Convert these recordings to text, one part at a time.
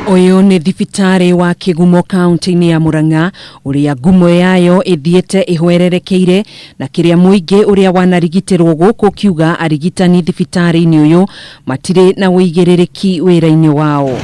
Uyu ni thibitari wa Kigumo kaunti-ini ya Murang'a uria ngumo yayo ithiete ihwererekeire na kiria muingi uria wanarigitirwo guku kiuga arigitani thibitari-ini uyu matire na uigiririki wira-ini wao.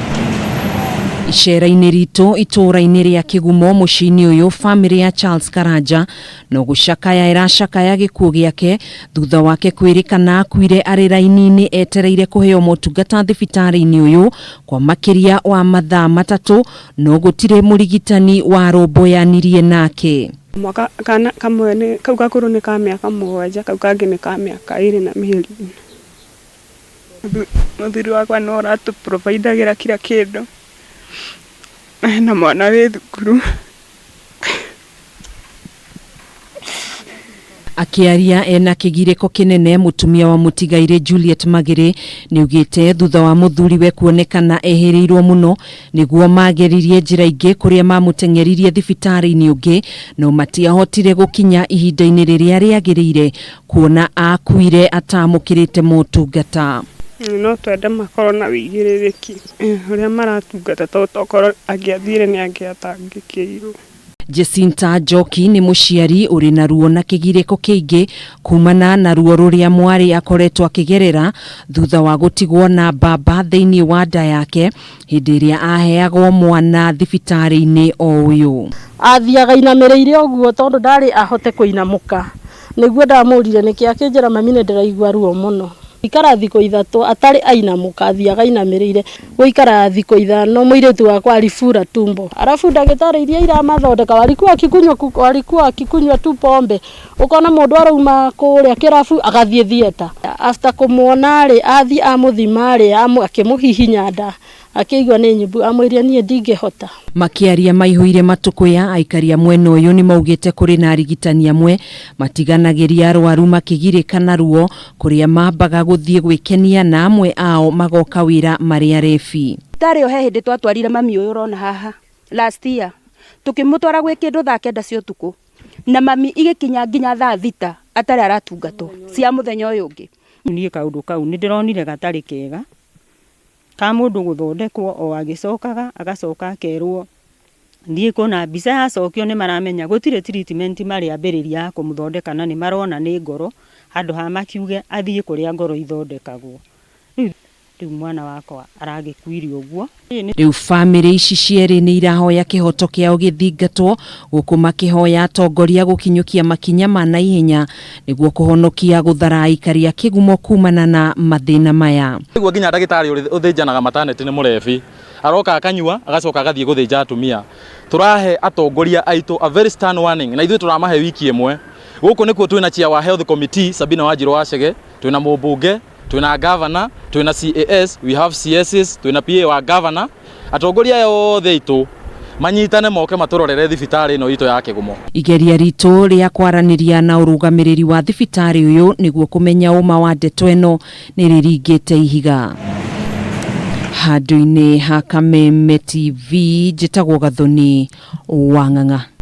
Icera-ini ritu itura-ini ria Kigumo mucini uyu family ya Charles Karanja no gucakaya iracakaya gikuo giake thutha wake kwirikana akuire ari raini-ini etereire kuheo motungata thibitari-ini uyu kwa makiria wa mathaa matatu no gutire murigitani wa roboyanirie nake. Mwaka kamwe ni kau gakuru ni ka miaka 7 kau kangi ni ka miaka 2 na mieri. Muthuri wakwa no ratu provide kila kindu na mwana we thukuru. Akiaria ena kigiriko kinene mutumia wa mutigaire Juliet Magere niugite thutha wa muthuri we kuonekana ehereirwo muno niguo mageririe njira ingi kuria mamutengeririe thibitari-ini ungi no matiahotire gukinya ihinda-ini riria riagirire kuona akuire atamukirite motungata. No twende makoro na wigiririki uria maratungata tokoro angiathire ni angiatangikiirwo. Jacinta Joki ni muciari uri na ruo na kigiriko kiingi kumana na ruo ruria mwari akoretwo akigerera thutha wa gutigwo na mbamba thiini wa nda yake hindi iria aheagwo mwana thibitari-ini o uyu. Athiaga inamereire uguo tondu ndari ahote kuinamuka niguo ndamurire niki akinjira mami ni ndiraigua ruo muno. Ikara thiko 3 atari ainamuka athiaga inamereire guikara thiko 5 muiritu wakwa alifura tumbo arafu ndagitari iria iramathondeka walikuwa akikunywa tu pombe ukona mundu arauma kuria kirafu agathie thieta after kumuona ri athi amuthima ri akimuhihinya nda akigwa ni nyimbu amwiria nie ndingehota. Makiaria maihuire matukuya aikaria mwena uyu ni maugite kuri na arigitani amwe matiganagiria arwaru makigirikana ruo kuria mambaga guthie gwikenia na amwe ao magoka wira mari arefi. Tari o hindi twatwarire mami uyu urona haha last year tukimutwara gwe kindu thaa 9 cia utuku na mami igikinya nginya thaa 6 atari aratungatwo cia muthenya uyu ungi. Nie kaundu kau ni ndironire gatari kega ka mundu guthondekwo o agicokaga agacoka akerwo ndie kona bica yacokio ni maramenya gutire treatment mari ambiriria kumuthondeka na ni marona ni ngoro handu ha makiuge athie kuria ngoro ithondekagwo. Riu mwana wakwa aragikuiri uguo. Riu family ici cieri ni irahoya kihoto kiao githingatwo guku makihoya atongoria gukinyukia makinya ma naihenya niguo kuhonokia guthara ikaria Kigumo kumana na mathina maya. Niguo nginya ndagitari uthinjanaga maternity ni murefi aroka akanyua agacoka agathie guthinja atumia. Turahe atongoria aitu a very stern warning na ithu turamahe wiki imwe. Guku nikuo twina chia wa health committee Sabina Wanjiru wacege, twina mubunge, twina governor, twina CAS, we have CSs, twina PA wa governor. Atongoria yothe itu manyitane moke maturorere thibitari ino itu ya Kigumo. Igeria ritu ria kwaraniria na urugamiriri wa thibitari uyu niguo kumenya uma wa ndeto ino ni riringite ihiga. Handu-ini ha Kameme TV njitagwo Gathoni Wang'ang'a.